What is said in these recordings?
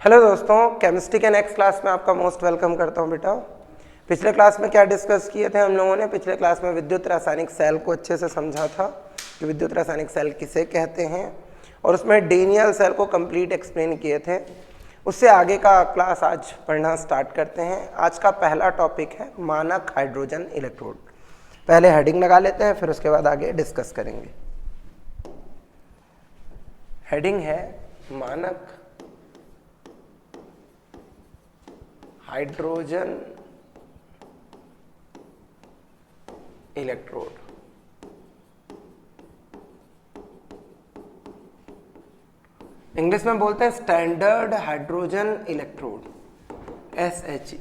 Hello दोस्तों, chemistry के next class में आपका मोस्ट वेलकम करता हूं बेटा। पिछले क्लास में क्या डिस्कस किए थे हम लोगों ने? पिछले क्लास में विद्युत रासायनिक सेल को अच्छे से समझा था कि विद्युत रासायनिक सेल किसे कहते हैं, और उसमें डेनियल सेल को कंप्लीट एक्सप्लेन किए थे। उससे आगे का क्लास आज पढ़ना स्टार्ट करते हैं। आज का पहला टॉपिक है मानक हाइड्रोजन इलेक्ट्रोड। पहले हेडिंग लगा लेते हैं, फिर उसके बाद आगे डिस्कस करेंगे। हेडिंग है मानक हाइड्रोजन इलेक्ट्रोड। इंग्लिश में बोलते हैं स्टैंडर्ड हाइड्रोजन इलेक्ट्रोड, SHE।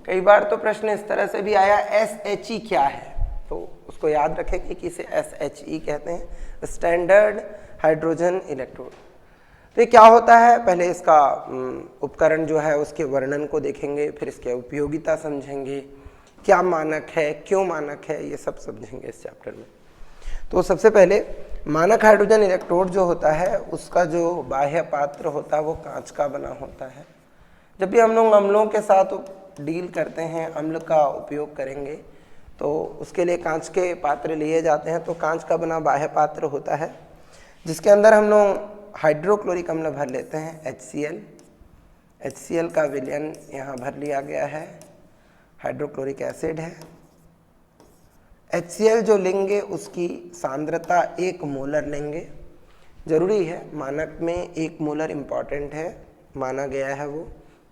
कई बार तो प्रश्न इस तरह से भी आया SHE क्या है, तो उसको याद रखें कि इसे SHE कहते हैं, स्टैंडर्ड हाइड्रोजन इलेक्ट्रोड। तो ये क्या होता है? पहले इसका उपकरण जो है उसके वर्णन को देखेंगे, फिर इसकी उपयोगिता समझेंगे, क्या मानक है, क्यों मानक है, ये सब समझेंगे इस चैप्टर में। तो सबसे पहले मानक हाइड्रोजन इलेक्ट्रोड जो होता है उसका जो बाह्य पात्र होता है वो कांच का बना होता है। जब भी हम लोग अम्लों के साथ डील करते हैं, अम्ल का उपयोग करेंगे, तो उसके लिए कांच के पात्र लिए जाते हैं। तो कांच का बना बाह्य पात्र होता है जिसके अंदर हम लोग हाइड्रोक्लोरिक अम्ल भर लेते हैं, HCl का विलयन यहाँ भर लिया गया है, हाइड्रोक्लोरिक एसिड है। HCl जो लेंगे उसकी सांद्रता 1 मोलर लेंगे। जरूरी है, मानक में 1 मोलर इम्पॉर्टेंट है, माना गया है वो,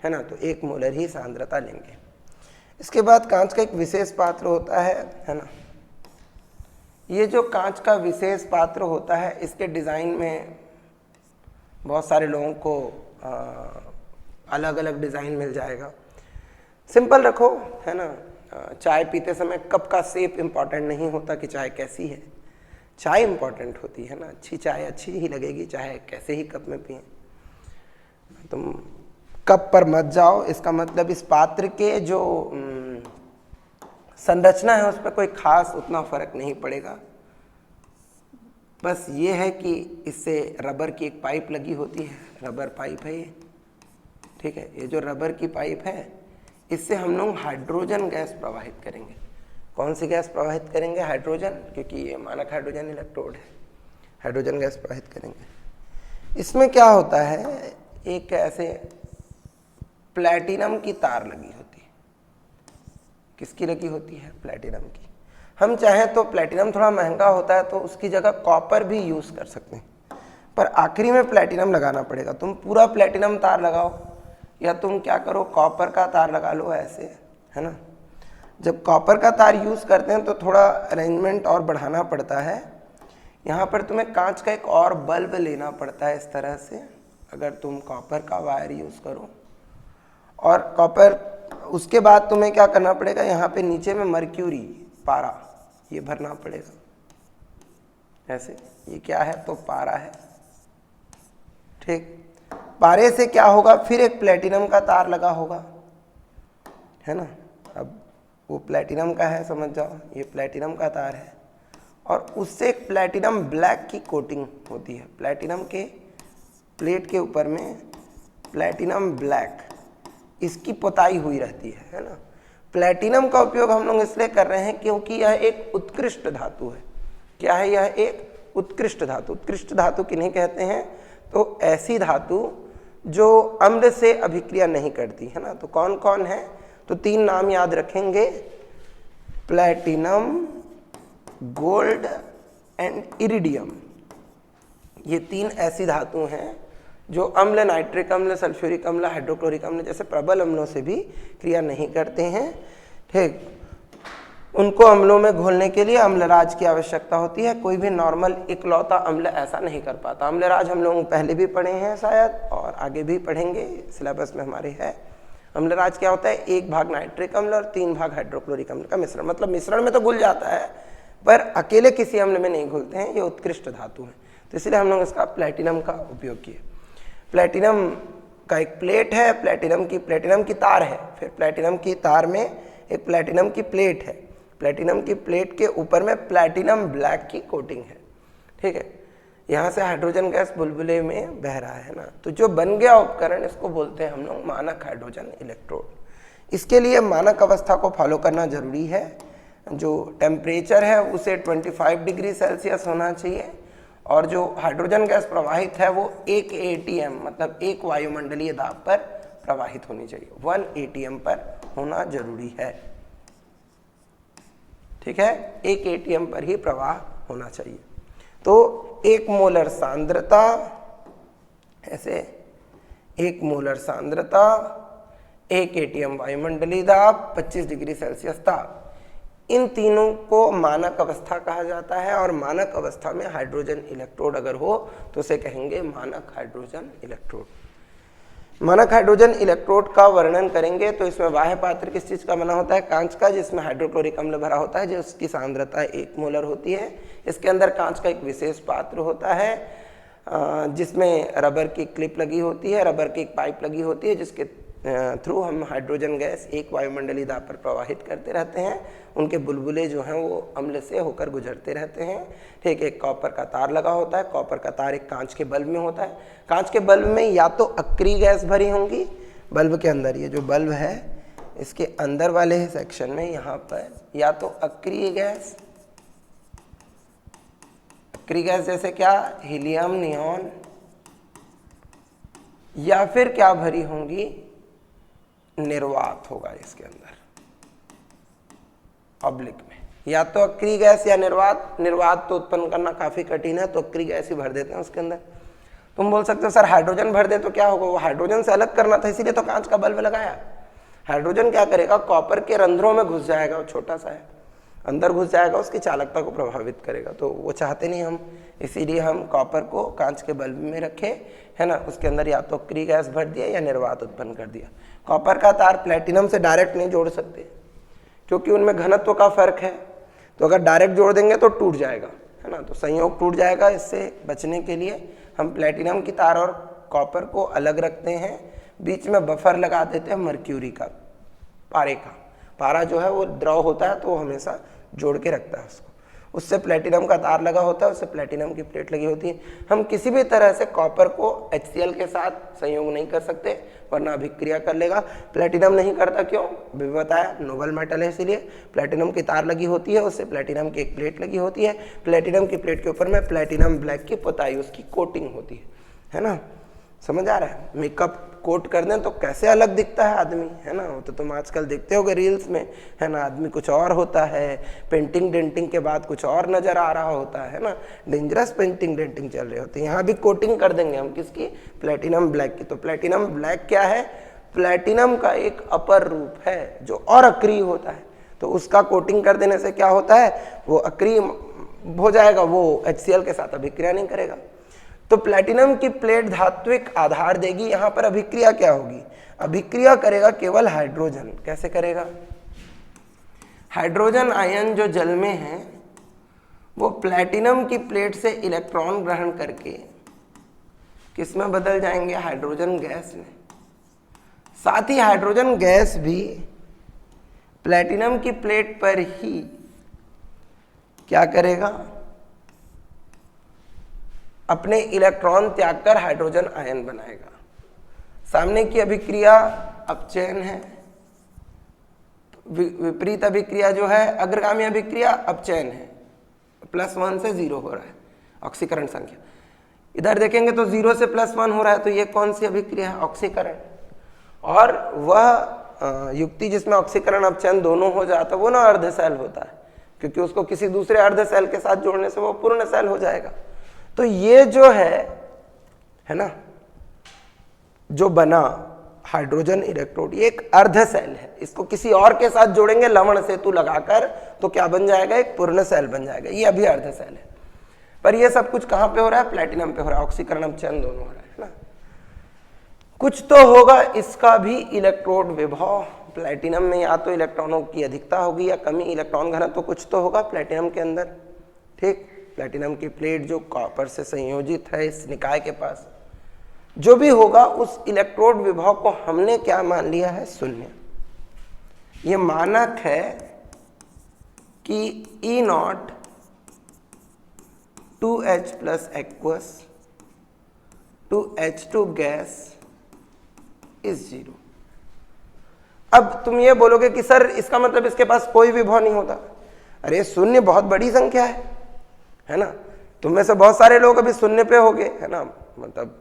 है ना। तो 1 मोलर ही सांद्रता लेंगे। इसके बाद कांच का एक विशेष पात्र होता है ना। ये जो कांच का विशेष पात्र होता है, इसके डिज़ाइन में बहुत सारे लोगों को अलग अलग डिज़ाइन मिल जाएगा। सिंपल रखो, है ना। चाय पीते समय कप का शेप इम्पॉर्टेंट नहीं होता कि चाय कैसी है, चाय इम्पॉर्टेंट होती है ना। अच्छी चाय अच्छी ही लगेगी चाहे कैसे ही कप में पिए। तुम कप पर मत जाओ, इसका मतलब इस पात्र के जो संरचना है उस पर कोई खास उतना फर्क नहीं पड़ेगा। बस ये है कि इससे रबर की एक पाइप लगी होती है, रबर पाइप है ये, ठीक है। ये जो रबर की पाइप है इससे हम लोग हाइड्रोजन गैस प्रवाहित करेंगे। कौन सी गैस प्रवाहित करेंगे? हाइड्रोजन, क्योंकि ये मानक हाइड्रोजन इलेक्ट्रोड है, हाइड्रोजन गैस प्रवाहित करेंगे। इसमें क्या होता है, एक ऐसे प्लैटिनम की तार लगी होती है। किसकी लगी होती है? प्लैटिनम की। हम चाहें तो प्लैटिनम थोड़ा महंगा होता है तो उसकी जगह कॉपर भी यूज़ कर सकते हैं, पर आखिरी में प्लैटिनम लगाना पड़ेगा। तुम पूरा प्लैटिनम तार लगाओ या तुम क्या करो, कॉपर का तार लगा लो, ऐसे, है ना। जब कॉपर का तार यूज़ करते हैं तो थोड़ा अरेंजमेंट और बढ़ाना पड़ता है। यहाँ पर तुम्हें कांच का एक और बल्ब लेना पड़ता है इस तरह से, अगर तुम कॉपर का वायर यूज़ करो। और कॉपर, उसके बाद तुम्हें क्या करना पड़ेगा, यहाँ पे नीचे में मर्क्यूरी, पारा, ये भरना पड़ेगा ऐसे। ये क्या है? तो पारा है, ठीक। पारे से क्या होगा, फिर एक प्लेटिनम का तार लगा होगा, है ना। अब वो प्लेटिनम का है, समझ जाओ, ये प्लेटिनम का तार है, और उससे एक प्लेटिनम ब्लैक की कोटिंग होती है। प्लेटिनम के प्लेट के ऊपर में प्लेटिनम ब्लैक, इसकी पुताई हुई रहती है ना। प्लेटिनम का उपयोग हम लोग इसलिए कर रहे हैं क्योंकि यह एक उत्कृष्ट धातु है। क्या है? यह एक उत्कृष्ट धातु। उत्कृष्ट धातु किन्हें कहते हैं? तो ऐसी धातु जो अम्ल से अभिक्रिया नहीं करती, है ना। तो कौन कौन है? तो 3 नाम याद रखेंगे, प्लेटिनम, गोल्ड एंड इरिडियम। ये 3 ऐसी धातु हैं जो अम्ल, नाइट्रिक अम्ल, सल्फ्यूरिक अम्ल, हाइड्रोक्लोरिक अम्ल जैसे प्रबल अम्लों से भी क्रिया नहीं करते हैं, ठीक। उनको अम्लों में घोलने के लिए अम्लराज की आवश्यकता होती है। कोई भी नॉर्मल इकलौता अम्ल ऐसा नहीं कर पाता। अम्लराज हम लोग पहले भी पढ़े हैं शायद, और आगे भी पढ़ेंगे, सिलेबस में हमारे है। अम्लराज क्या होता है? 1 भाग नाइट्रिक अम्ल और 3 भाग हाइड्रोक्लोरिक अम्ल का मिश्रण। मतलब मिश्रण में तो घुल जाता है, पर अकेले किसी अम्ल में नहीं घुलते हैं। ये उत्कृष्ट धातु है, तो इसलिए हम लोग इसका प्लेटिनम का उपयोग किए। प्लेटिनम का एक प्लेट है, प्लेटिनम की तार है, फिर प्लेटिनम की तार में एक प्लेटिनम की प्लेट है। प्लेटिनम की प्लेट के ऊपर में प्लेटिनम ब्लैक की कोटिंग है, ठीक है। यहाँ से हाइड्रोजन गैस बुलबुले में बह रहा है ना, तो जो बन गया उपकरण इसको बोलते हैं हम लोग मानक हाइड्रोजन इलेक्ट्रोड। इसके लिए मानक अवस्था को फॉलो करना जरूरी है। जो टेम्परेचर है उसे 25 डिग्री सेल्सियस होना चाहिए और जो हाइड्रोजन गैस प्रवाहित है वो 1 ATM मतलब 1 वायुमंडलीय दाब पर प्रवाहित होनी चाहिए, 1 ATM पर होना जरूरी है। ठीक है, 1 ATM पर ही प्रवाह होना चाहिए। तो 1 मोलर सांद्रता, ऐसे 1 मोलर सांद्रता, 1 ATM वायुमंडलीय दाब, 25 डिग्री सेल्सियस ताप, इन तीनों को मानक अवस्था कहा जाता है। और मानक अवस्था में हाइड्रोजन इलेक्ट्रोड अगर हो तो उसे कहेंगे मानक हाइड्रोजन इलेक्ट्रोड। मानक हाइड्रोजन इलेक्ट्रोड का वर्णन करेंगे तो इसमें बाह्य पात्र किस चीज का बना होता है? कांच का, जिसमें हाइड्रोक्लोरिक अम्ल भरा होता है, जिसकी सांद्रता 1 मोलर होती है। इसके अंदर कांच का एक विशेष पात्र होता है जिसमें रबर की क्लिप लगी होती है, रबर की एक पाइप लगी होती है, जिसके थ्रू हम हाइड्रोजन गैस 1 वायुमंडलीय दाब पर प्रवाहित करते रहते हैं। उनके बुलबुले जो हैं वो अम्ल से होकर गुजरते रहते हैं। ठीक, एक कॉपर का तार लगा होता है, कॉपर का तार एक कांच के बल्ब में होता है। कांच के बल्ब में या तो अक्रिय गैस भरी होंगी, बल्ब के अंदर, ये जो बल्ब है इसके अंदर वाले सेक्शन में यहाँ पर या तो अक्रिय गैस, अक्रिय गैस जैसे क्या, हीलियम, नियॉन, या फिर क्या भरी होंगी, निर्वात होगा इसके अंदर ऑब्लिक में, या तो अक्रिय गैस या निर्वात। निर्वात तो उत्पन्न करना काफी कठिन है तो अक्रिय गैस ही भर देते हैं उसके अंदर। तुम बोल सकते हो सर हाइड्रोजन भर दे तो क्या होगा? वो हाइड्रोजन से अलग करना था इसीलिए तो कांच का बल्ब लगाया। हाइड्रोजन क्या करेगा? कॉपर के रंध्रों में घुस जाएगा, वो छोटा सा है, अंदर घुस जाएगा, उसकी चालकता को प्रभावित करेगा। तो वो चाहते नहीं हम, इसीलिए हम कॉपर को कांच के बल्ब में रखे, है ना। उसके अंदर या तो अक्रिय गैस भर दिया या निर्वात उत्पन्न कर दिया। कॉपर का तार प्लेटिनम से डायरेक्ट नहीं जोड़ सकते क्योंकि उनमें घनत्व का फर्क है, तो अगर डायरेक्ट जोड़ देंगे तो टूट जाएगा, है ना, तो संयोग टूट जाएगा। इससे बचने के लिए हम प्लेटिनम की तार और कॉपर को अलग रखते हैं, बीच में बफर लगा देते हैं मर्क्यूरी का, पारे का। पारा जो है वो द्रव होता है तो वो हमेशा जोड़ के रखता है उसको। उससे प्लेटिनम का तार लगा होता है, उससे प्लेटिनम की प्लेट लगी होती है। हम किसी भी तरह से कॉपर को HCl के साथ संयोग नहीं कर सकते वरना अभिक्रिया कर लेगा। प्लेटिनम नहीं करता, क्यों? भी बताया, नोबल मेटल है इसीलिए। प्लेटिनम की तार लगी होती है, उससे प्लेटिनम की एक प्लेट लगी होती है। प्लेटिनम की प्लेट के ऊपर में प्लेटिनम ब्लैक की पुताई, उसकी कोटिंग होती है ना। समझ आ रहा है? मेकअप कोट कर दें तो कैसे अलग दिखता है आदमी, है ना। वो तो तुम आजकल देखते होगे रील्स में, है ना, आदमी कुछ और होता है, पेंटिंग डेंटिंग के बाद कुछ और नजर आ रहा होता है ना। डेंजरस पेंटिंग डेंटिंग चल रही होती है। यहाँ भी कोटिंग कर देंगे हम, किसकी? प्लेटिनम ब्लैक की। तो प्लेटिनम ब्लैक क्या है? प्लेटिनम का एक अपर रूप है जो और अक्रिय होता है, तो उसका कोटिंग कर देने से क्या होता है? वो अक्रिय हो जाएगा, वो HCl के साथ अभिक्रिया नहीं करेगा। तो प्लेटिनम की प्लेट धात्विक आधार देगी। यहां पर अभिक्रिया क्या होगी? अभिक्रिया करेगा केवल हाइड्रोजन। कैसे करेगा? हाइड्रोजन आयन जो जल में है वो प्लेटिनम की प्लेट से इलेक्ट्रॉन ग्रहण करके किस में बदल जाएंगे? हाइड्रोजन गैस में। साथ ही हाइड्रोजन गैस भी प्लेटिनम की प्लेट पर ही क्या करेगा? अपने इलेक्ट्रॉन त्याग कर हाइड्रोजन आयन बनाएगा। सामने की अभिक्रिया अपचयन है, विपरीत अभिक्रिया जो है अग्रगामी अभिक्रिया अपचयन है, +1 से 0 हो रहा है ऑक्सीकरण संख्या। इधर देखेंगे तो 0 से +1 हो रहा है, तो ये कौन सी अभिक्रिया है? ऑक्सीकरण। और वह युक्ति जिसमें ऑक्सीकरण अपचयन दोनों हो जाता है वो ना अर्ध सेल होता है, क्योंकि उसको किसी दूसरे अर्ध सेल के साथ जोड़ने से वो पूर्ण सेल हो जाएगा। तो ये जो है ना, जो बना हाइड्रोजन इलेक्ट्रोड, ये एक अर्ध सेल है। इसको किसी और के साथ जोड़ेंगे लवण सेतु लगाकर तो क्या बन जाएगा? एक पूर्ण सेल बन जाएगा। ये अभी अर्ध सेल है। पर ये सब कुछ कहां पे हो रहा है? प्लेटिनम पे हो रहा है। ऑक्सीकरण अपचयन दोनों हो रहा है ना। कुछ तो होगा इसका भी इलेक्ट्रोड विभव। प्लेटिनम में या तो इलेक्ट्रॉनों की अधिकता होगी या कमी, इलेक्ट्रॉन घनत्व तो कुछ तो होगा प्लेटिनम के अंदर। ठीक, प्लेटिनम की प्लेट जो कॉपर से संयोजित है इस निकाय के पास, जो भी होगा उस इलेक्ट्रोड विभव को हमने क्या मान लिया है? 0। ये मानक है कि E0 2H plus aqueous to H2 gas is 0। अब तुम ये बोलोगे कि सर इसका मतलब इसके पास कोई विभव नहीं होता। अरे शून्य बहुत बड़ी संख्या है ना। तुम में से बहुत सारे लोग अभी शून्य पे हो गए, है ना। मतलब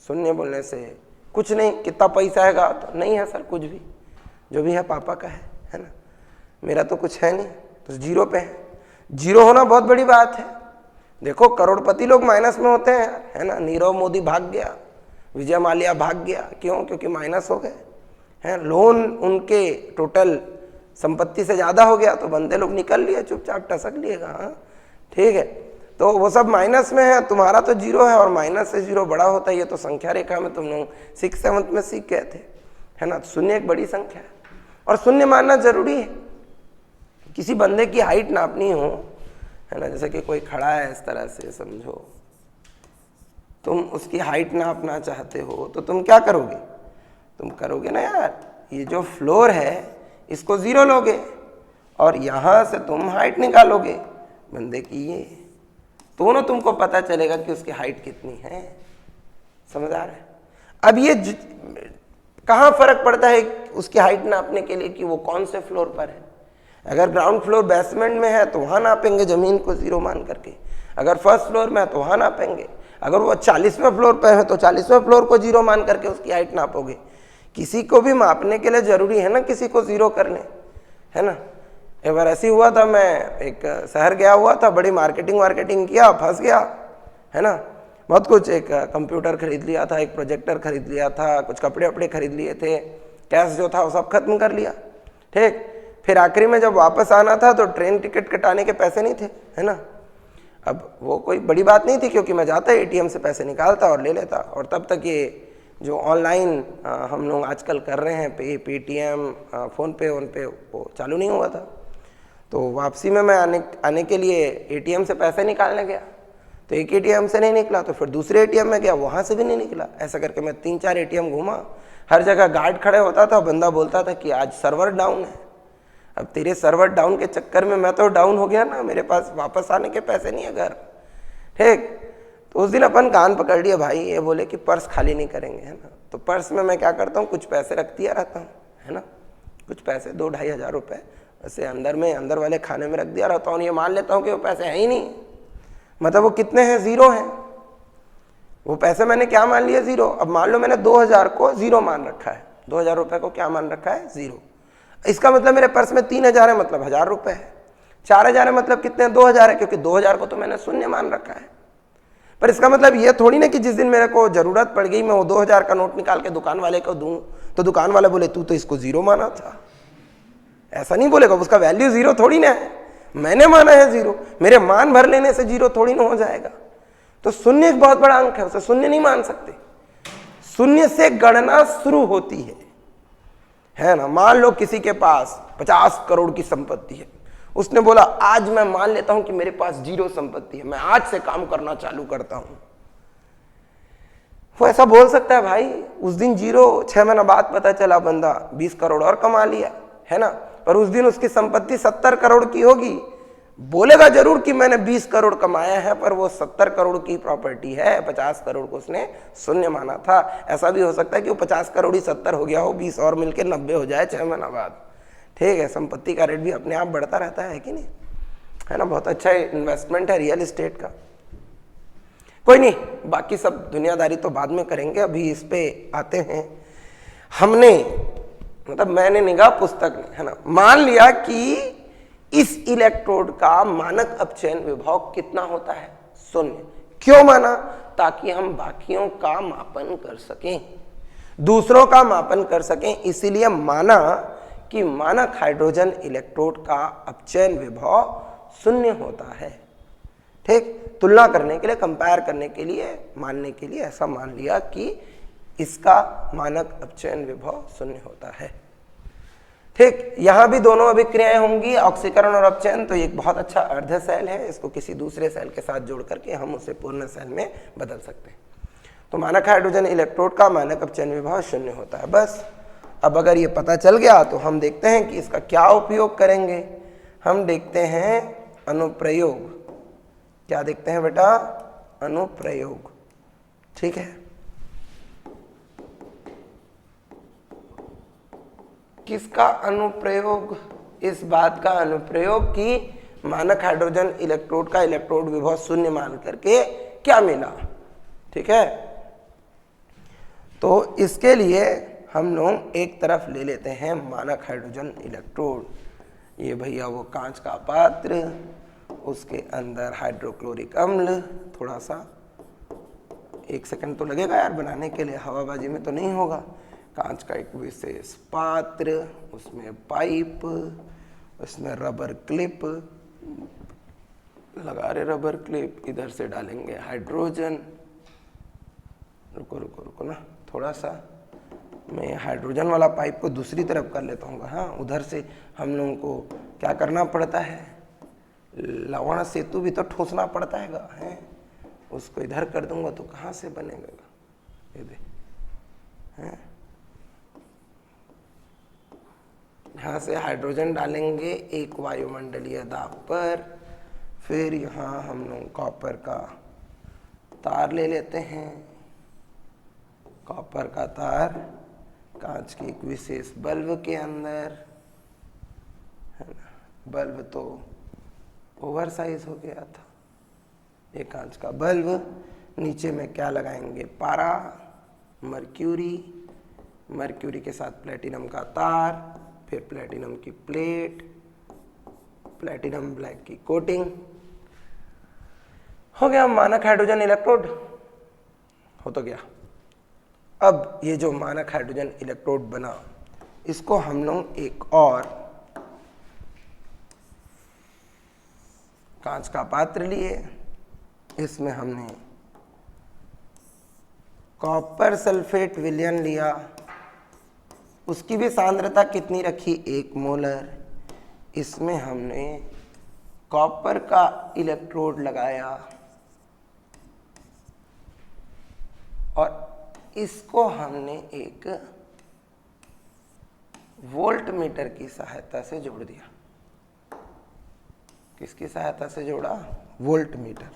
शून्य बोलने से कुछ नहीं, कितना पैसा हैगा तो नहीं है सर, कुछ भी जो भी है पापा का है ना। मेरा तो कुछ है नहीं, तो 0 पे है। 0 होना बहुत बड़ी बात है। देखो करोड़पति लोग माइनस में होते हैं, है ना। नीरव मोदी भाग गया, विजय माल्या भाग गया, क्यों? क्योंकि माइनस हो गए हैं। लोन उनके टोटल संपत्ति से ज्यादा हो गया तो बंदे लोग निकल लिए, चुपचाप टसक लिएगा। हाँ ठीक है, तो वो सब माइनस में है, तुम्हारा तो 0 है और माइनस से 0 बड़ा होता है। ये तो संख्या रेखा में तुम लोग 6th-7th में सीख गए थे, है ना। शून्य एक बड़ी संख्या है और शून्य मानना जरूरी है। किसी बंदे की हाइट नापनी हो, है ना, जैसे कि कोई खड़ा है इस तरह से समझो, तुम उसकी हाइट नापना चाहते हो तो तुम क्या करोगे? तुम करोगे ना यार, ये जो फ्लोर है इसको 0 लोगे और यहां से तुम हाइट निकालोगे बंदे की, ये दोनों तुमको पता चलेगा कि उसकी हाइट कितनी है। समझ आ रहा है? अब ये कहाँ फर्क पड़ता है उसकी हाइट नापने के लिए कि वो कौन से फ्लोर पर है। अगर ग्राउंड फ्लोर बेसमेंट में है तो वहां नापेंगे जमीन को 0 मान करके, अगर फर्स्ट फ्लोर में है तो वहां नापेंगे, अगर वो 40वें फ्लोर पर है तो 40वें फ्लोर को 0 मान करके उसकी हाइट नापोगे। किसी को भी मापने के लिए जरूरी है ना किसी को 0 करने, है ना। एक बार ऐसी हुआ था, मैं एक शहर गया हुआ था, बड़ी मार्केटिंग किया, फंस गया, है ना। बहुत कुछ, एक कंप्यूटर खरीद लिया था, एक प्रोजेक्टर खरीद लिया था, कुछ कपड़े वपड़े खरीद लिए थे, कैश जो था वो सब खत्म कर लिया। ठीक, फिर आखिरी में जब वापस आना था तो ट्रेन टिकट कटाने के पैसे नहीं थे, है ना। अब वो कोई बड़ी बात नहीं थी क्योंकि मैं जाता एटीएम से पैसे निकालता और ले लेता, और तब तक ये जो ऑनलाइन हम लोग आजकल कर रहे हैं पेटीएम, फ़ोन पे वो चालू नहीं हुआ था। तो वापसी में मैं आने के लिए एटीएम से पैसे निकालने गया तो एक एटीएम से नहीं निकला, तो फिर दूसरे एटीएम में गया, वहाँ से भी नहीं निकला। ऐसा करके मैं 3-4 एटीएम घूमा, हर जगह गार्ड खड़े होता था, बंदा बोलता था कि आज सर्वर डाउन है। अब तेरे सर्वर डाउन के चक्कर में मैं तो डाउन हो गया ना, मेरे पास वापस आने के पैसे नहीं है घर। ठीक, तो उस दिन अपन कान पकड़ लिए भाई, ये बोले कि पर्स खाली नहीं करेंगे, है ना। तो पर्स में मैं क्या करता हूँ, कुछ पैसे रख दिया रहता हूँ, है ना। कुछ पैसे 2-2.5 हज़ार रुपये ऐसे अंदर वाले खाने में रख दिया रहता हूँ। ये मान लेता हूँ कि वो पैसे हैं ही नहीं, मतलब वो कितने हैं, 0 हैं। वो पैसे मैंने क्या मान लिया, 0। अब मान लो मैंने 2000 को 0 मान रखा है, 2000 रुपये को क्या मान रखा है, 0। इसका मतलब मेरे पर्स में 3000 है, मतलब 1000 रुपये है। 4000 है, मतलब कितने हैं, 2000 है, क्योंकि 2000 को तो मैंने शून्य मान रखा है। पर इसका मतलब ये थोड़ी ना कि जिस दिन मेरे को जरूरत पड़ गई मैं वो 2000 का नोट निकाल के दुकान वाले को दूं तो दुकान वाले बोले तू तो इसको 0 माना था। ऐसा नहीं बोलेगा, उसका वैल्यू 0 थोड़ी ना है, मैंने माना है 0, मेरे मान भर लेने से 0 थोड़ी ना हो जाएगा। तो शून्य एक बहुत बड़ा अंक है, उसे शून्य नहीं मान सकते। शून्य से गणना शुरू होती है ना। मान लो किसी के पास 50 करोड़ की संपत्ति है, उसने बोला आज मैं मान लेता हूं कि मेरे पास 0 संपत्ति है, मैं आज से काम करना चालू करता हूं। वो ऐसा बोल सकता है भाई, उस दिन 0, 6 महीना बाद पता चला बंदा 20 करोड़ और कमा लिया, है ना। पर उस दिन उसकी संपत्ति 70 करोड़ की होगी, बोलेगा जरूर कि मैंने 20 करोड़ कमाया है, पर वो 70 करोड़ की प्रॉपर्टी है, 50 करोड़ को उसने शून्य माना था। ऐसा भी हो सकता है कि वो 50 करोड़ ही 70 हो गया हो, 20 और मिलके 90 हो जाए 6 महीना बाद। ठीक है, संपत्ति का रेट भी अपने आप बढ़ता रहता है कि नहीं, है ना। बहुत अच्छा इन्वेस्टमेंट है रियल एस्टेट का। कोई नहीं, बाकी सब दुनियादारी तो बाद में करेंगे, अभी इस पे आते हैं। हमने मतलब मैंने निगाह पुस्तक में, है ना, मान लिया कि इस इलेक्ट्रोड का मानक अपचयन विभव कितना होता है, 0। क्यों माना? ताकि हम बाकियों का मापन कर सकें, दूसरों का मापन कर सकें, इसीलिए माना कि मानक हाइड्रोजन इलेक्ट्रोड का अपचयन विभव 0 होता है। ठीक, तुलना करने के लिए, कंपेयर करने के लिए, मानने के लिए ऐसा मान लिया कि इसका मानक अपचयन विभव 0 होता है। ठीक, यहां भी दोनों अभिक्रियाएं होंगी, ऑक्सीकरण और अपचयन। तो एक बहुत अच्छा अर्ध सेल है, इसको किसी दूसरे सेल के साथ जोड़ करके हम उसे पूर्ण सेल में बदल सकते हैं। तो मानक हाइड्रोजन इलेक्ट्रोड का मानक अपचयन विभव 0 होता है। बस अब अगर ये पता चल गया तो हम देखते हैं कि इसका क्या उपयोग करेंगे। हम देखते हैं अनुप्रयोग क्या देखते हैं बेटा? अनुप्रयोग। ठीक है, किसका अनुप्रयोग? इस बात का अनुप्रयोग कि मानक हाइड्रोजन इलेक्ट्रोड का इलेक्ट्रोड विभव शून्य मान करके क्या मिला। ठीक है, तो इसके लिए हम लोग एक तरफ ले लेते हैं मानक हाइड्रोजन इलेक्ट्रोड। ये भैया वो कांच का पात्र, उसके अंदर हाइड्रोक्लोरिक अम्ल, थोड़ा सा 1 सेकंड तो लगेगा यार बनाने के लिए, हवाबाजी में तो नहीं होगा। कांच का एक विशेष पात्र, उसमें पाइप, उसमें रबर क्लिप, लगा रहे रबर क्लिप, इधर से डालेंगे हाइड्रोजन। रुको रुको रुको ना, थोड़ा सा मैं हाइड्रोजन वाला पाइप को दूसरी तरफ कर लेता हूँ। हाँ, उधर से हम लोगों को क्या करना पड़ता है? लवण सेतु भी तो ठोसना पड़ता है। उसको इधर कर दूंगा तो कहाँ से बनेगा? ये दे, हैं? यहाँ से हाइड्रोजन डालेंगे एक वायुमंडलीय दाब पर, फिर यहाँ हम लोग कॉपर का तार ले लेते हैं। कॉपर का तार कांच के एक विशेष बल्ब के अंदर, है ना? बल्ब तो ओवर साइज हो गया था, ये कांच का बल्ब। नीचे में क्या लगाएंगे? पारा, मर्क्यूरी, मर्क्यूरी के साथ प्लेटिनम का तार, फिर प्लेटिनम की प्लेट, प्लेटिनम ब्लैक की कोटिंग। हो गया मानक हाइड्रोजन इलेक्ट्रोड, हो तो गया। अब ये जो मानक हाइड्रोजन इलेक्ट्रोड बना, इसको हम लोग एक और कांच का पात्र लिए, इसमें हमने कॉपर सल्फेट विलयन लिया। उसकी भी सांद्रता कितनी रखी? 1 मोलर। इसमें हमने कॉपर का इलेक्ट्रोड लगाया और इसको हमने एक वोल्ट मीटर की सहायता से जोड़ दिया। किसकी सहायता से जोड़ा? Volt meter.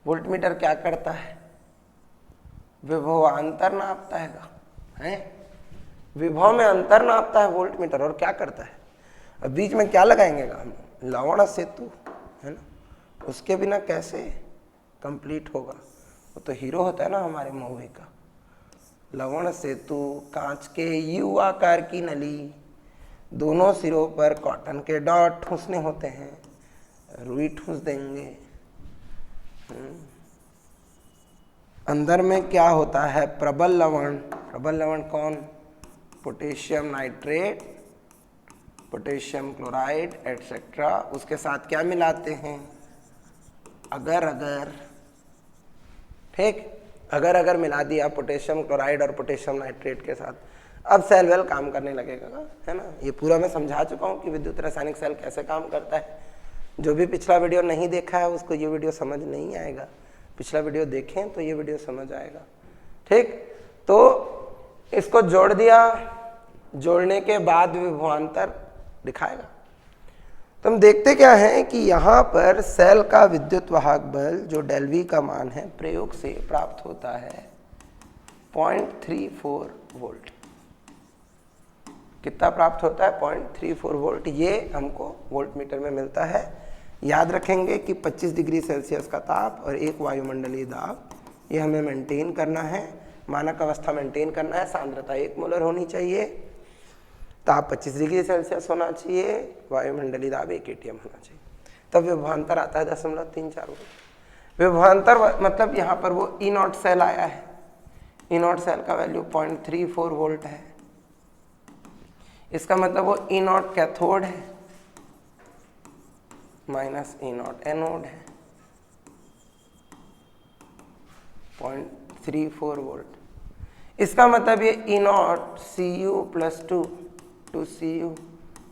वोल्ट मीटर क्या करता है? विभवांतर नापता है? विभव में अंतर नापता है वोल्ट मीटर। और क्या करता है? अब बीच में क्या लगाएंगे हम? लवण सेतु, है ना? उसके बिना कैसे कंप्लीट होगा? वो तो हीरो होता है ना हमारे मूवी का। लवण सेतु, कांच के यू आकार की नली, दोनों सिरों पर कॉटन के डॉट ठूसने होते हैं, रुई ठूस देंगे। अंदर में क्या होता है? प्रबल लवण। प्रबल लवण कौन? Potassium nitrate, potassium chloride etcetera. उसके साथ क्या मिलाते हैं? अगर अगर, ठीक, अगर अगर मिला दिया पोटेशियम क्लोराइड और पोटेशियम नाइट्रेट के साथ। अब सेल वेल काम करने लगेगा, है ना? ये पूरा मैं समझा चुका हूँ कि विद्युत रासायनिक सेल कैसे काम करता है। जो भी पिछला वीडियो नहीं देखा है उसको ये वीडियो समझ नहीं आएगा, पिछला वीडियो देखें तो ये वीडियो समझ आएगा। ठीक, तो इसको जोड़ दिया, जोड़ने के बाद विभवांतर दिखाएगा। तो हम देखते क्या है कि यहाँ पर सेल का विद्युत वाहक बल जो डेल वी का मान है प्रयोग से प्राप्त होता है 0.34 वोल्ट। कितना प्राप्त होता है? 0.34 वोल्ट। ये हमको वोल्ट मीटर में मिलता है। याद रखेंगे कि 25 डिग्री सेल्सियस का ताप और 1 वायुमंडलीय दाब, ये हमें मेंटेन करना है, मानक अवस्था मेंटेन करना है। सांद्रता 1 मोलर होनी चाहिए, ताप 25 डिग्री सेल्सियस होना चाहिए, वायुमंडलीय दाब 1 एटीएम होना चाहिए। तब विभवांतर आता है 0.34 वोल्ट। विभवांतर मतलब यहाँ पर वो ई नॉट सेल आया है, ई नॉट सेल का वैल्यू 0.34 वोल्ट है। इसका मतलब वो ई नॉट कैथोड है माइनस ई नॉट एनोड है, 0.34 वोल्ट। इसका मतलब ये E naught C U plus 2 C U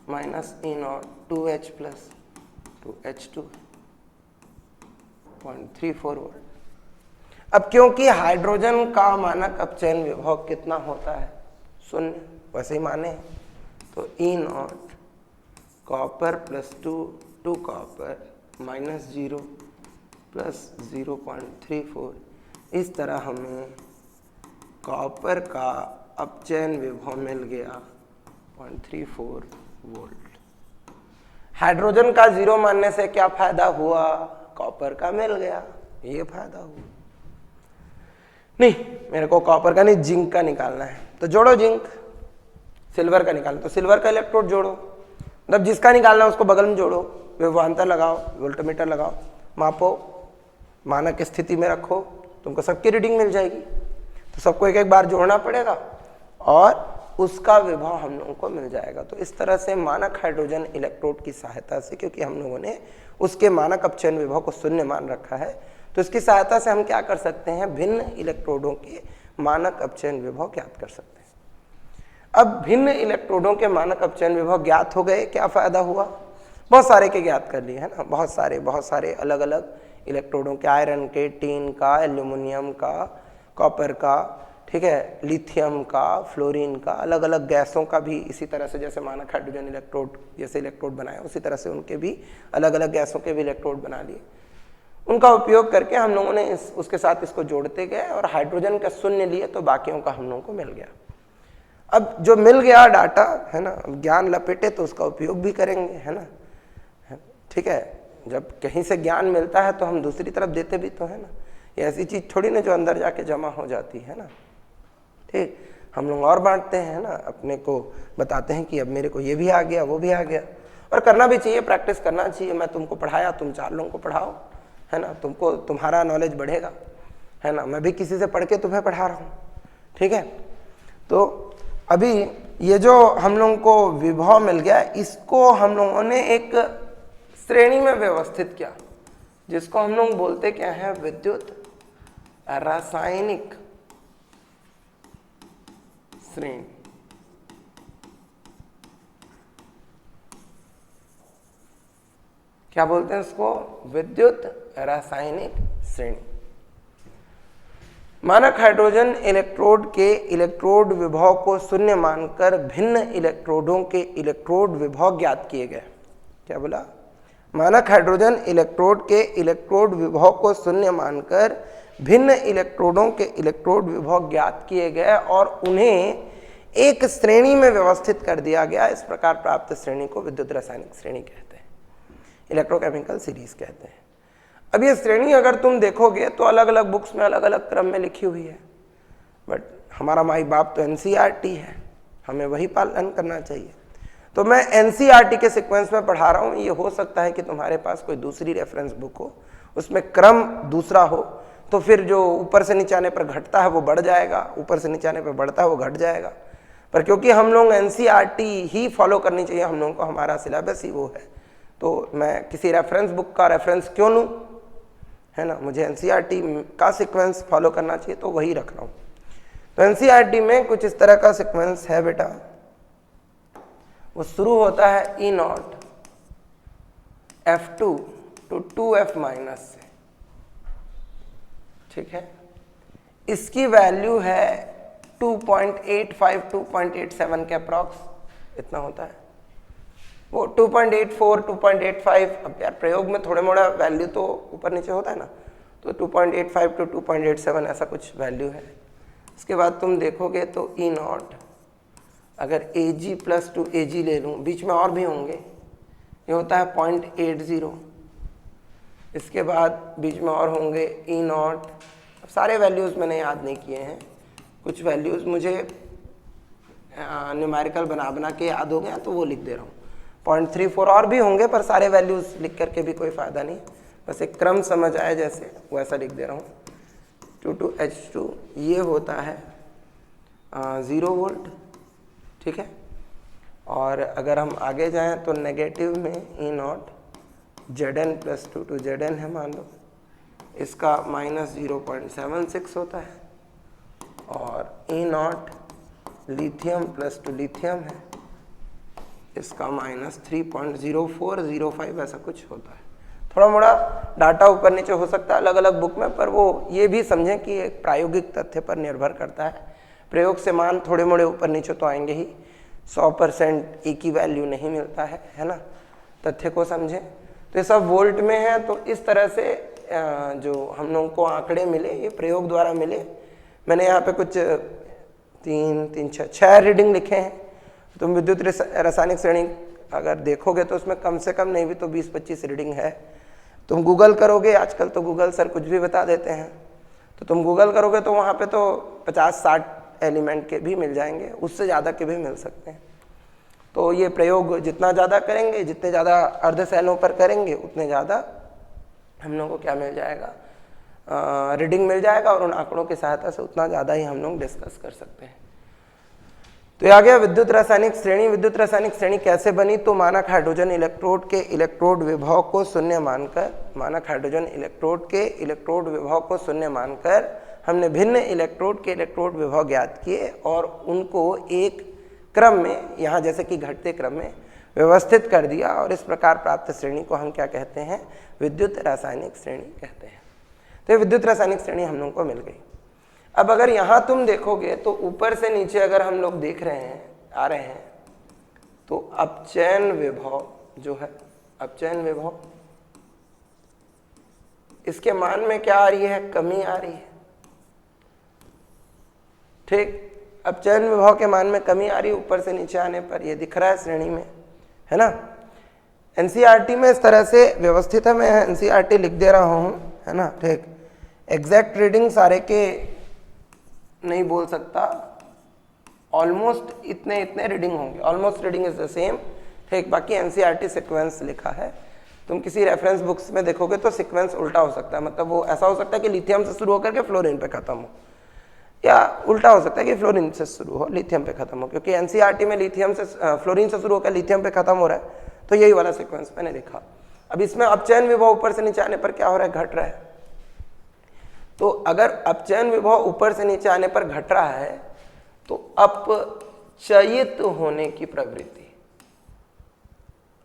minus E naught 2H plus 2H2, 0.34 volt. अब क्योंकि हाइड्रोजन का मानक अपचयन विभव कितना होता है? 0, वैसे ही माने तो E naught copper plus 2 copper minus 0 plus 0.34, इस तरह हमें कॉपर का अपचयन विभव मिल गया 0.34 वोल्ट। हाइड्रोजन का 0 मानने से क्या फायदा हुआ? कॉपर का मिल गया, ये फायदा हुआ। नहीं, मेरे को कॉपर का नहीं, जिंक का निकालना है, तो जोड़ो जिंक। सिल्वर का निकालना तो सिल्वर का इलेक्ट्रोड जोड़ो, मतलब जिसका निकालना है उसको बगल में जोड़ो, विभवांतर लगाओ, वोल्टमीटर लगाओ, मापो, मानक स्थिति में रखो, तुमको सबकी रीडिंग मिल जाएगी। तो सबको एक एक बार जोड़ना पड़ेगा और उसका विभव हम लोगों को मिल जाएगा। तो इस तरह से मानक हाइड्रोजन इलेक्ट्रोड की सहायता से, क्योंकि हम लोगों ने उसके मानक अपचयन विभव को शून्य मान रखा है, तो इसकी सहायता से हम क्या कर सकते हैं? भिन्न इलेक्ट्रोडों के मानक अपचयन विभव ज्ञात कर सकते हैं। अब भिन्न इलेक्ट्रोडों के मानक अपचयन विभव ज्ञात हो गए, क्या फायदा हुआ? बहुत सारे के ज्ञात कर लिए है ना, बहुत सारे अलग अलग इलेक्ट्रोडों के, आयरन के, टीन का, एल्यूमिनियम का, कॉपर का, ठीक है, लिथियम का, फ्लोरीन का, अलग अलग गैसों का भी इसी तरह से, जैसे मानक हाइड्रोजन इलेक्ट्रोड जैसे इलेक्ट्रोड बनाए उसी तरह से उनके भी अलग अलग गैसों के भी इलेक्ट्रोड बना लिए। उनका उपयोग करके हम लोगों ने उसके साथ इसको जोड़ते गए और हाइड्रोजन का शून्य लिए तो बाकियों का हम लोगों को मिल गया। अब जो मिल गया डाटा है ना, ज्ञान लपेटे तो उसका उपयोग भी करेंगे, है ना, ठीक है। जब कहीं से ज्ञान मिलता है तो हम दूसरी तरफ देते भी तो है ना, ये ऐसी चीज थोड़ी ना जो अंदर जाके जमा हो जाती है ना, ठीक। हम लोग और बांटते हैं ना, अपने को बताते हैं कि अब मेरे को ये भी आ गया, वो भी आ गया, और करना भी चाहिए, प्रैक्टिस करना चाहिए। मैं तुमको पढ़ाया, तुम 4 लोगों को पढ़ाओ, है ना, तुमको तुम्हारा नॉलेज बढ़ेगा, है ना। मैं भी किसी से पढ़ के तुम्हें पढ़ा रहा हूँ, ठीक है। तो अभी ये जो हम लोगों को विभव मिल गया, इसको हम लोगों ने एक श्रेणी में व्यवस्थित किया, जिसको हम लोग बोलते क्या है? विद्युत रासायनिक श्रेणी। क्या बोलते हैं इसको? विद्युत रासायनिक श्रेणी। मानक हाइड्रोजन इलेक्ट्रोड के इलेक्ट्रोड विभव को शून्य मानकर भिन्न इलेक्ट्रोडों के इलेक्ट्रोड विभव ज्ञात किए गए। क्या बोला? मानक हाइड्रोजन इलेक्ट्रोड के इलेक्ट्रोड विभव को शून्य मानकर भिन्न इलेक्ट्रोडों के इलेक्ट्रोड विभव ज्ञात किए गए और उन्हें एक श्रेणी में व्यवस्थित कर दिया गया। इस प्रकार प्राप्त श्रेणी को विद्युत रासायनिक श्रेणी कहते हैं, इलेक्ट्रोकेमिकल सीरीज कहते हैं। अब ये श्रेणी अगर तुम देखोगे तो अलग अलग बुक्स में अलग अलग क्रम में लिखी हुई है, बट हमारा माई बाप तो एनसीईआरटी है, हमें वही पालन करना चाहिए। तो मैं एनसीईआरटी के सीक्वेंस में पढ़ा रहा हूँ। ये हो सकता है कि तुम्हारे पास कोई दूसरी रेफरेंस बुक हो, उसमें क्रम दूसरा हो, तो फिर जो ऊपर से नीचे आने पर घटता है वो बढ़ जाएगा, ऊपर से नीचे आने पर बढ़ता है वो घट जाएगा। पर क्योंकि हम लोग एनसीईआरटी ही फॉलो करनी चाहिए, हम लोगों को हमारा सिलेबस ही वो है, तो मैं किसी रेफरेंस बुक का रेफरेंस क्यों लूँ, है ना। मुझे एनसीईआरटी का सीक्वेंस फॉलो करना चाहिए तो वही रख रहा हूँ। तो एनसीईआरटी में कुछ इस तरह का सीक्वेंस है बेटा। वो शुरू होता है E0 F2 to 2F minus से, ठीक है। इसकी वैल्यू है 2.85 2.87 के अप्रॉक्स, इतना होता है। वो 2.84 2.85, अब यार प्रयोग में थोड़े मोड़ा वैल्यू तो ऊपर नीचे होता है ना, तो 2.85 to 2.87 ऐसा कुछ वैल्यू है। इसके बाद तुम देखोगे तो E0, अगर Ag प्लस 2 Ag ले लूँ, बीच में और भी होंगे, ये होता है 0.80। इसके बाद बीच में और होंगे E0, सारे वैल्यूज़ मैंने याद नहीं किए हैं, कुछ वैल्यूज़ मुझे न्यूमेरिकल बना के याद हो गया तो वो लिख दे रहा हूँ। 0.34 और भी होंगे, पर सारे वैल्यूज़ लिख करके भी कोई फ़ायदा नहीं, बस एक क्रम समझ आए जैसे वैसा लिख दे रहा हूँ। 22H2 ये होता है 0 वोल्ट, ठीक है। और अगर हम आगे जाएं तो नेगेटिव में E0 Zn plus 2 to Zn है, मान लो इसका माइनस 0.76 होता है। और E0 लिथियम प्लस 2 लिथियम है, इसका माइनस 3.0405 ऐसा कुछ होता है। थोड़ा मोड़ा डाटा ऊपर नीचे हो सकता है अलग अलग बुक में, पर वो ये भी समझें कि एक प्रायोगिक तथ्य पर निर्भर करता है। प्रयोग से मान थोड़े मोड़े ऊपर नीचे तो आएंगे ही, 100% एक ही वैल्यू नहीं मिलता है ना। तथ्य को समझें। तो ये सब वोल्ट में है, तो इस तरह से जो हम लोगों को आंकड़े मिले, ये प्रयोग द्वारा मिले। मैंने यहाँ पे कुछ 6 रीडिंग लिखे हैं। तुम विद्युत रासायनिक श्रेणी अगर देखोगे तो उसमें कम से कम नहीं भी तो 20-25 रीडिंग है। तुम गूगल करोगे, आजकल तो गूगल सर कुछ भी बता देते हैं, तो तुम गूगल करोगे तो वहाँ पे तो 50-60 एलिमेंट के भी मिल जाएंगे, उससे ज़्यादा के भी मिल सकते हैं। तो ये प्रयोग जितना ज़्यादा करेंगे, जितने ज़्यादा अर्धशैलों पर करेंगे, उतने ज़्यादा हम लोगों को क्या मिल जाएगा, रीडिंग मिल जाएगा, और उन आंकड़ों की सहायता से उतना ज़्यादा ही हम लोग डिस्कस कर सकते हैं। तो ये आ गया विद्युत रासायनिक श्रेणी। विद्युत रासायनिक श्रेणी कैसे बनी, तो मानक हाइड्रोजन इलेक्ट्रोड के इलेक्ट्रोड विभव को शून्य मानकर, मानक हाइड्रोजन इलेक्ट्रोड के इलेक्ट्रोड विभव को शून्य मानकर हमने भिन्न इलेक्ट्रोड के इलेक्ट्रोड विभव ज्ञात किए और उनको एक क्रम में, यहाँ जैसे कि घटते क्रम में व्यवस्थित कर दिया, और इस प्रकार प्राप्त श्रेणी को हम क्या कहते हैं, विद्युत रासायनिक श्रेणी कहते हैं। तो विद्युत रासायनिक श्रेणी हम लोग को मिल गई। अब अगर यहाँ तुम देखोगे तो ऊपर से नीचे अगर हम लोग देख रहे हैं, आ रहे हैं, तो अपचयन विभव जो है, अपचयन विभव, इसके मान में क्या आ रही है, कमी आ रही है। ठीक, अपचयन विभव के मान में कमी आ रही है ऊपर से नीचे आने पर, ये दिख रहा है श्रेणी में, है ना। एनसीईआरटी में इस तरह से व्यवस्थित है, मैं एनसीईआरटी लिख दे रहा हूँ, है ना। ठीक, एग्जैक्ट रीडिंग सारे के नहीं बोल सकता, ऑलमोस्ट इतने इतने रीडिंग होंगे, almost reading is the same. ठीक, बाकी एनसीईआरटी सीक्वेंस लिखा है, तुम किसी रेफरेंस बुक्स में देखोगे तो सीक्वेंस उल्टा हो सकता है, मतलब वो ऐसा हो सकता है कि लिथियम से शुरू होकर के फ्लोरीन पे खत्म हो, या उल्टा हो सकता है कि फ्लोरीन से शुरू हो लिथियम पे खत्म हो, क्योंकि एनसीईआरटी में लिथियम से फ्लोरीन से शुरू होकर लिथियम पे खत्म हो रहा है, तो यही वाला सीक्वेंस मैंने लिखा। अब इसमें अपचयन विभव ऊपर से नीचे आने पर क्या हो रहा है, घट रहा है। तो अगर अपचयन विभव ऊपर से नीचे आने पर घट रहा है तो अपचयित होने की प्रवृत्ति,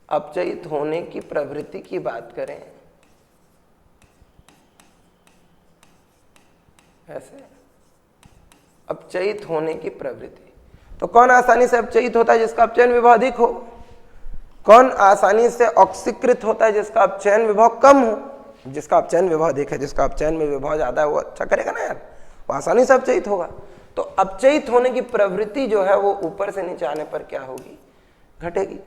अपचयित होने की प्रवृत्ति की बात करें, ऐसे अपचयित होने की प्रवृत्ति, तो कौन आसानी से अपचयित होता है, जिसका अपचयन विभव अधिक हो। कौन आसानी से ऑक्सीकृत होता है, जिसका अपचयन विभव कम हो। जिसका अपचयन विभव अधिक है, जिसका अपचयन में विभव ज्यादा है, वो अच्छा करेगा ना यार, वो आसानी से अपचयित होगा। तो अपचयित होने की प्रवृत्ति जो है वो ऊपर से नीचे आने पर क्या होगी, घटेगी।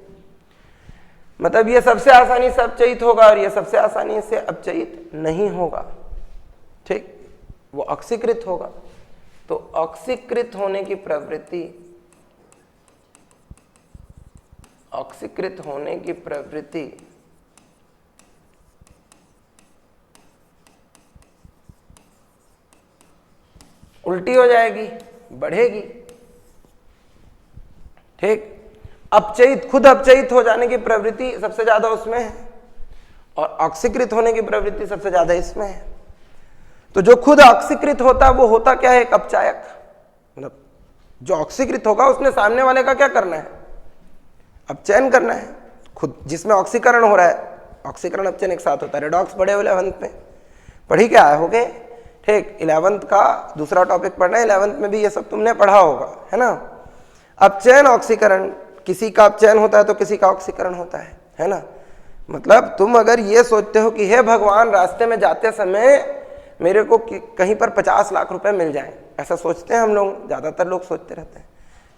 मतलब ये सबसे आसानी से अपचयित होगा और ये सबसे आसानी से अपचयित नहीं होगा। ठीक, वो ऑक्सीकृत होगा। तो ऑक्सीकृत होने की प्रवृत्ति, ऑक्सीकृत होने की प्रवृत्ति उल्टी हो जाएगी, बढ़ेगी। ठीक, अपचयित, खुद अपचयित हो जाने की प्रवृत्ति सबसे ज्यादा उसमें है और ऑक्सीकृत होने की प्रवृत्ति सबसे ज्यादा इसमें है। तो जो खुद ऑक्सीकृत होता है वो होता क्या है, एक अपचायक। मतलब जो ऑक्सीकृत होगा उसने सामने वाले का क्या करना है, अपचयन करना है। खुद जिसमें ऑक्सीकरण हो रहा है, ऑक्सीकरण अपचयन एक साथ होता है। रेडॉक्स पढ़े हुए 11th में, पढ़ी क्या है, हो गए। ठीक, 11th का दूसरा टॉपिक पढ़ना है, 11th में भी ये सब तुमने पढ़ा होगा, है ना। अपचयन ऑक्सीकरण, किसी का अपचयन होता है तो किसी का ऑक्सीकरण होता है ना। मतलब तुम अगर ये सोचते हो कि हे भगवान रास्ते में जाते समय मेरे को कहीं पर 50 लाख रुपए मिल जाएं, ऐसा सोचते हैं हम लोग, ज्यादातर लोग सोचते रहते हैं,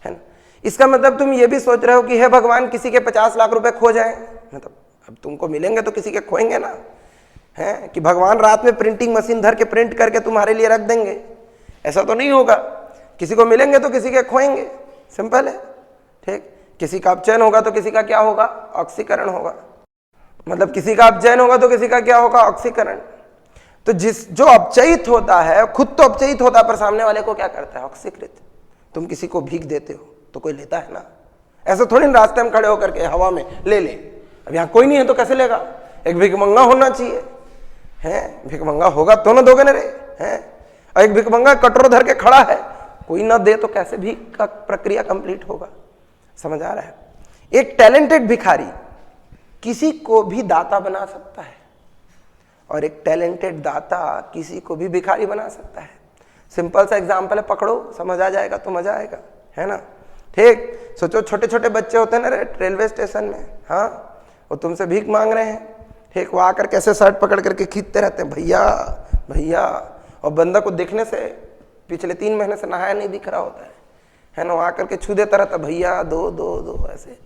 है ना। इसका मतलब तुम ये भी सोच रहे हो कि हे भगवान किसी के 50 लाख रुपए खो जाएं, मतलब अब तुमको मिलेंगे तो किसी के खोएंगे ना, है कि भगवान रात में प्रिंटिंग मशीन धर के प्रिंट करके तुम्हारे लिए रख देंगे, ऐसा तो नहीं होगा। किसी को मिलेंगे तो किसी के खोएंगे, सिंपल है। ठीक, किसी का अपचयन होगा तो किसी का क्या होगा, ऑक्सीकरण होगा। मतलब किसी का अपचयन होगा तो किसी का क्या होगा, ऑक्सीकरण। तो जो अपचयित होता है खुद तो अपचयित होता है, पर सामने वाले को क्या करता है, ऑक्सीकृत। तुम किसी को भीख देते हो तो कोई लेता है ना, ऐसा थोड़ी ना रास्ते में खड़े होकर के हवा में ले ले। अब यहाँ कोई नहीं है तो कैसे लेगा, एक भिखमंगा होना चाहिए, है भिखमंगा होगा तो ना दोगे ना रे, हैं। और एक भिखमंगा कटोरा धर के खड़ा है, कोई ना दे तो कैसे भीख का प्रक्रिया कंप्लीट होगा, समझ आ रहा है। एक टैलेंटेड भिखारी किसी को भी दाता बना सकता है और एक टैलेंटेड दाता किसी को भी भिखारी बना सकता है। सिंपल सा एग्जांपल है, पकड़ो, समझ आ जाएगा तो मजा आएगा, है ना। ठीक, सोचो छोटे छोटे बच्चे होते हैं ना रेलवे स्टेशन में, हाँ, वो तुमसे भीख मांग रहे हैं। ठीक, वो आकर कैसे शर्ट पकड़ करके खींचते रहते हैं, भैया भैया, और बंदा को देखने से पिछले 3 महीने से नहाया नहीं दिख रहा होता है ना, वो आकर के छू देता रहता, भैया दो दो दो ऐसे।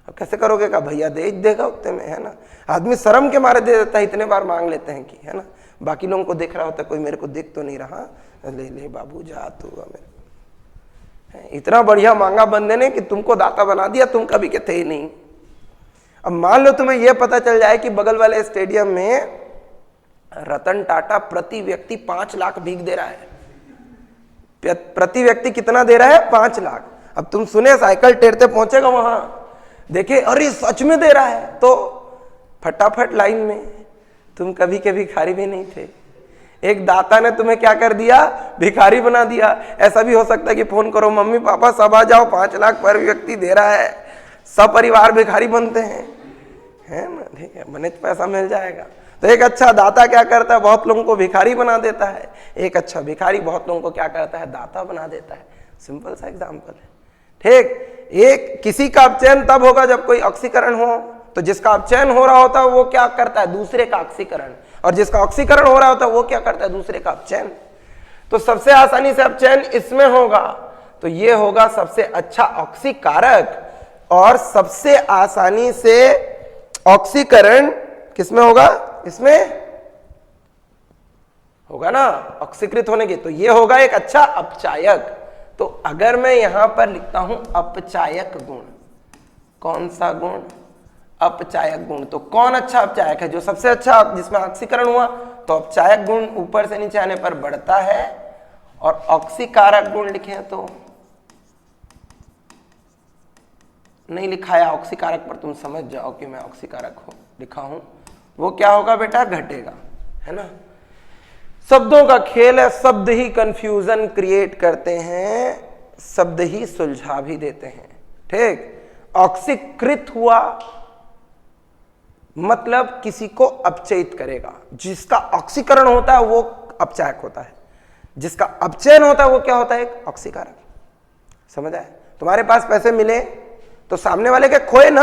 अब कैसे करोगे, का भैया दे देगा उतने में, है ना। आदमी शर्म के मारे दे देता है, इतने बार मांग लेते हैं कि, है ना, बाकी लोगों को देख रहा होता है, कोई मेरे को देख तो नहीं रहा, ले ले बाबू जा तू। मेरे इतना बढ़िया मांगा बंदे ने कि तुमको दाता बना दिया, तुम कभी के थे ही नहीं। अब मान लो तुम्हें यह पता चल जाए कि बगल वाले स्टेडियम में रतन टाटा प्रति व्यक्ति 5 लाख भीख दे रहा है। प्रति व्यक्ति कितना दे रहा है, 5 लाख। अब तुम सुने साइकिल टेरते पहुंचेगा वहां, देखे अरे सच में दे रहा है, तो फटाफट लाइन में। तुम कभी के भिखारी भी नहीं थे, एक दाता ने तुम्हें क्या कर दिया, भिखारी बना दिया। ऐसा भी हो सकता है कि फोन करो, मम्मी पापा सब आ जाओ, 5 लाख पर व्यक्ति दे रहा है, सब परिवार भिखारी बनते हैं, है ना। ठीक है, मने पैसा मिल जाएगा। तो एक अच्छा दाता क्या करता है, बहुत लोगों को भिखारी बना देता है। एक अच्छा भिखारी बहुत लोगों को क्या करता है, दाता बना देता है। सिंपल सा एग्जांपल है। ठीक, एक किसी का अपचयन तब होगा जब कोई ऑक्सीकरण हो, तो जिसका अपचयन हो रहा होता है वो क्या करता है, दूसरे का ऑक्सीकरण, और जिसका ऑक्सीकरण हो रहा होता है वो क्या करता है, दूसरे का अपचयन। तो सबसे आसानी से अपचयन इसमें होगा, तो ये होगा सबसे अच्छा ऑक्सीकारक, और सबसे आसानी से ऑक्सीकरण किसमें होगा, इसमें होगा ना, ऑक्सीकृत होने की। तो ये होगा एक अच्छा अपचायक। तो अगर मैं यहां पर लिखता हूं अपचायक गुण, कौन सा गुण, अपचायक गुण, तो कौन अच्छा अपचायक है, जो सबसे अच्छा जिसमें ऑक्सीकरण हुआ, तो अपचायक गुण ऊपर से नीचे आने पर बढ़ता है। और ऑक्सीकारक गुण लिखे तो नहीं लिखा है, ऑक्सीकारक पर तुम समझ जाओ कि मैं ऑक्सीकारक हो लिखा हूं, वो क्या होगा बेटा, घटेगा, है ना। शब्दों का खेल है, शब्द ही कंफ्यूजन क्रिएट करते हैं, शब्द ही सुलझा भी देते हैं। ठीक, ऑक्सीकृत हुआ मतलब किसी को अपचयित करेगा। जिसका ऑक्सीकरण होता है वो अपचायक होता है, जिसका अपचयन होता है वो क्या होता है, एक ऑक्सीकारक। समझ आए। तुम्हारे पास पैसे मिले तो सामने वाले के खोए ना,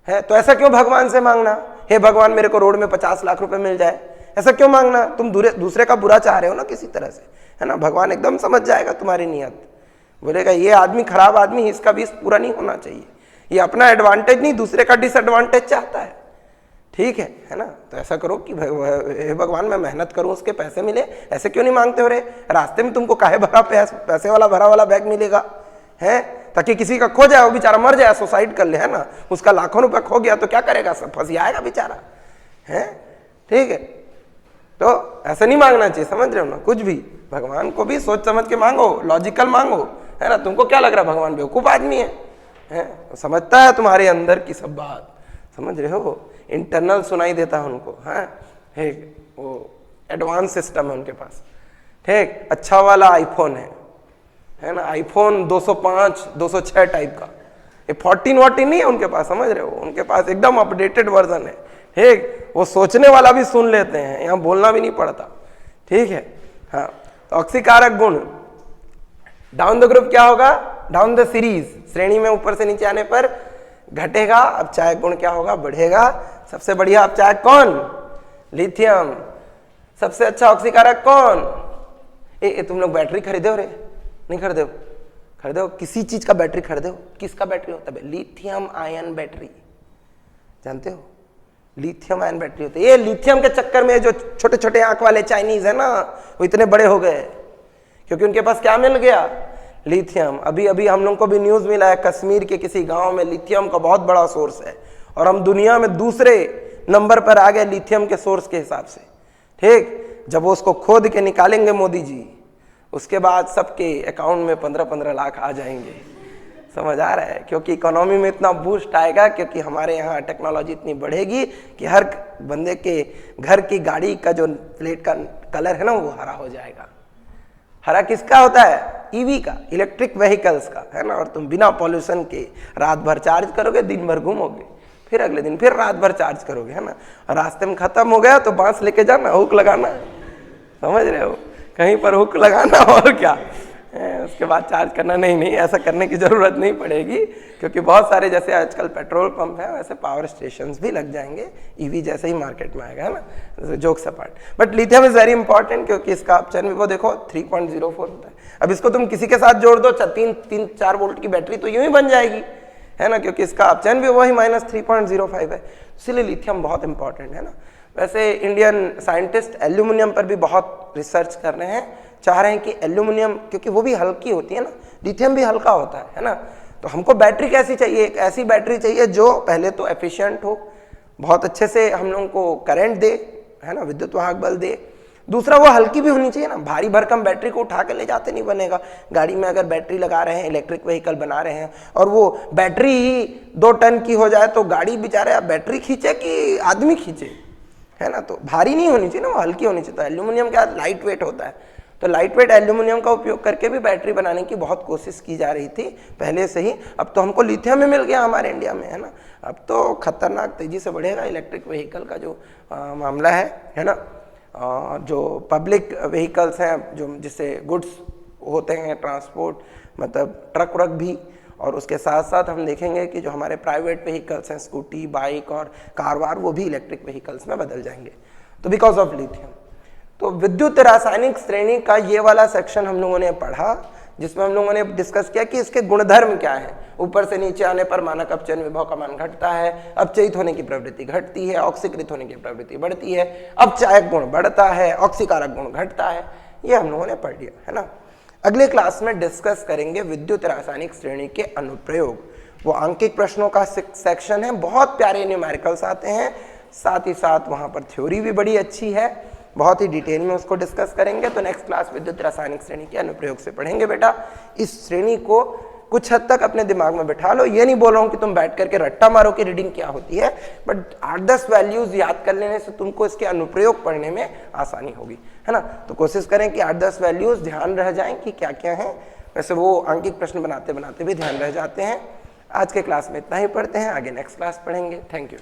है तो ऐसा क्यों भगवान से मांगना, हे भगवान मेरे को रोड में 50 लाख रुपए मिल जाए, ऐसा क्यों मांगना। तुम दूसरे का बुरा चाह रहे हो ना किसी तरह से, है ना। भगवान एकदम समझ जाएगा तुम्हारी नियत, बोलेगा ये आदमी खराब आदमी, इसका भी पूरा नहीं होना चाहिए, ये अपना एडवांटेज नहीं दूसरे का डिसएडवांटेज चाहता है। ठीक है ना। तो ऐसा करो कि हे भगवान मैं मेहनत करूं, उसके पैसे मिले, ऐसे क्यों नहीं मांगते हो रे। रास्ते में तुमको काहे भरा पैसे वाला भरा वाला बैग मिलेगा, है, ताकि किसी का खो जाए, वो बेचारा मर जाए, सुसाइड कर ले, है ना। उसका लाखों रुपया खो गया तो क्या करेगा, सब फंसियाएगा बेचारा, है। ठीक है, तो ऐसा नहीं मांगना चाहिए, समझ रहे हो ना। कुछ भी भगवान को भी सोच समझ के मांगो, लॉजिकल मांगो, है ना। तुमको क्या लग रहा है भगवान बेवकूफ आदमी है, समझता है तुम्हारे अंदर की सब बात, समझ रहे हो। इंटरनल सुनाई देता है उनको, है वो एडवांस सिस्टम है उनके पास। ठीक, अच्छा वाला आईफोन है ना, आईफोन 205 206 टाइप का, ये 14 नहीं है उनके पास, समझ रहे हो। उनके पास एकदम अपडेटेड वर्जन है। ठीक, वो सोचने वाला भी सुन लेते हैं, यहाँ बोलना भी नहीं पड़ता। ठीक है, हाँ। तो ऑक्सीकारक गुण डाउन द ग्रुप क्या होगा, डाउन द सीरीज, श्रेणी में ऊपर से नीचे आने पर घटेगा। अपचायक गुण क्या होगा, बढ़ेगा। सबसे बढ़िया अपचायक कौन, लिथियम। सबसे अच्छा ऑक्सीकारक कौन, ए तुम लोग बैटरी खरीदे हो रे, नहीं खरीदे हो, खरीदो किसी चीज का बैटरी खरीदे हो, किसका बैटरी होता है, लिथियम आयन बैटरी, जानते हो, लिथियम आयन बैटरी होती है। ये लिथियम के चक्कर में जो छोटे छोटे आंख वाले चाइनीज है ना, वो इतने बड़े हो गए क्योंकि उनके पास क्या मिल गया, लिथियम। अभी अभी हम लोग को भी न्यूज मिला है, कश्मीर के किसी गांव में लिथियम का बहुत बड़ा सोर्स है, और हम दुनिया में दूसरे नंबर पर आ गए लिथियम के सोर्स के हिसाब से। ठीक, जब वो उसको खोद के निकालेंगे मोदी जी, उसके बाद सबके अकाउंट में 15-15 लाख आ जाएंगे, समझ आ रहा है। क्योंकि इकोनॉमी में इतना बूस्ट आएगा, क्योंकि हमारे यहाँ टेक्नोलॉजी इतनी बढ़ेगी कि हर बंदे के घर की गाड़ी का जो प्लेट का कलर है ना, वो हरा हो जाएगा। हरा किसका होता है, ईवी का, इलेक्ट्रिक व्हीकल्स का, है ना। और तुम बिना पॉल्यूशन के रात भर चार्ज करोगे, दिन भर घूमोगे, फिर अगले दिन फिर रात भर चार्ज करोगे, है ना। और रास्ते में खत्म हो गया तो बांस लेके जाना, हुक लगाना, समझ रहे हो, कहीं पर हुक लगाना और क्या, उसके बाद चार्ज करना, नहीं ऐसा करने की ज़रूरत नहीं पड़ेगी, क्योंकि बहुत सारे जैसे आजकल पेट्रोल पंप है वैसे पावर स्टेशंस भी लग जाएंगे ईवी जैसे ही मार्केट में आएगा, है ना, jokes apart. But lithium is very important, क्योंकि इसका अपचयन भी वो देखो 3.04 होता है। अब इसको तुम किसी के साथ जोड़ दो, 3-4 वोल्ट की बैटरी तो यूं ही बन जाएगी, है ना, क्योंकि इसका अपचयन भी वही -3.05 है। इसीलिए लिथियम बहुत इंपॉर्टेंट है ना। वैसे इंडियन साइंटिस्ट एल्यूमिनियम पर भी बहुत रिसर्च कर रहे हैं, चाह रहे हैं कि एल्यूमिनियम, क्योंकि वो भी हल्की होती है ना, लिथियम भी हल्का होता है ना। तो हमको बैटरी कैसी चाहिए, एक ऐसी बैटरी चाहिए जो पहले तो एफिशिएंट हो, बहुत अच्छे से हम लोगों को करंट दे, है ना, विद्युत वाहक बल दे। दूसरा वो हल्की भी होनी चाहिए ना, भारी भरकम बैटरी को उठा के ले जाते नहीं बनेगा। गाड़ी में अगर बैटरी लगा रहे हैं, इलेक्ट्रिक व्हीकल बना रहे हैं, और वो बैटरी ही 2 टन की हो जाए तो गाड़ी बेचारे अब बैटरी खींचे कि आदमी खींचे, है ना। तो भारी नहीं होनी चाहिए ना, वो हल्की होनी चाहिए। तो एल्यूमिनियम क्या लाइट वेट होता है, तो लाइट वेट एल्यूमिनियम का उपयोग करके भी बैटरी बनाने की बहुत कोशिश की जा रही थी पहले से ही। अब तो हमको लिथियम में मिल गया हमारे इंडिया में, है ना। अब तो खतरनाक तेजी से बढ़ेगा इलेक्ट्रिक व्हीकल का जो मामला है ना। जो पब्लिक व्हीकल्स हैं, जो जिससे गुड्स होते हैं ट्रांसपोर्ट, मतलब ट्रक व्रक भी, और उसके साथ साथ हम देखेंगे कि जो हमारे प्राइवेट व्हीकल्स हैं, स्कूटी, बाइक और कार वार, वो भी इलेक्ट्रिक व्हीकल्स में बदल जाएंगे, तो बिकॉज ऑफ लिथियम। तो विद्युत रासायनिक श्रेणी का ये वाला सेक्शन हम लोगों ने पढ़ा, जिसमें हम लोगों ने डिस्कस किया कि इसके गुणधर्म क्या है। ऊपर से नीचे आने पर मानक अपचयन विभव का मान घटता है, अपचयित होने की प्रवृत्ति घटती है, ऑक्सीकृत होने की प्रवृत्ति बढ़ती है, अपचायक गुण बढ़ता है, ऑक्सीकारक गुण घटता है। ये हम लोगों ने पढ़ लिया, है ना। अगले क्लास में डिस्कस करेंगे विद्युत रासायनिक श्रेणी के अनुप्रयोग। वो आंकिक प्रश्नों का सेक्शन है, बहुत प्यारे न्यूमेरिकल्स आते हैं, साथ ही साथ वहाँ पर थ्योरी भी बड़ी अच्छी है, बहुत ही डिटेल में उसको डिस्कस करेंगे। तो नेक्स्ट क्लास विद्युत रासायनिक श्रेणी के अनुप्रयोग से पढ़ेंगे बेटा। इस श्रेणी को कुछ हद तक अपने दिमाग में बिठा लो, ये नहीं बोल रहा हूँ कि तुम बैठ करके रट्टा मारो कि रीडिंग क्या होती है, बट 8-10 वैल्यूज याद कर लेने से तुमको इसके अनुप्रयोग पढ़ने में आसानी होगी, है ना। तो कोशिश करें कि 8-10 वैल्यूज ध्यान रह जाएं कि क्या क्या है। वैसे वो आंकिक प्रश्न बनाते बनाते भी ध्यान रह जाते हैं। आज के क्लास में इतना ही पढ़ते हैं, आगे नेक्स्ट क्लास पढ़ेंगे। Thank you.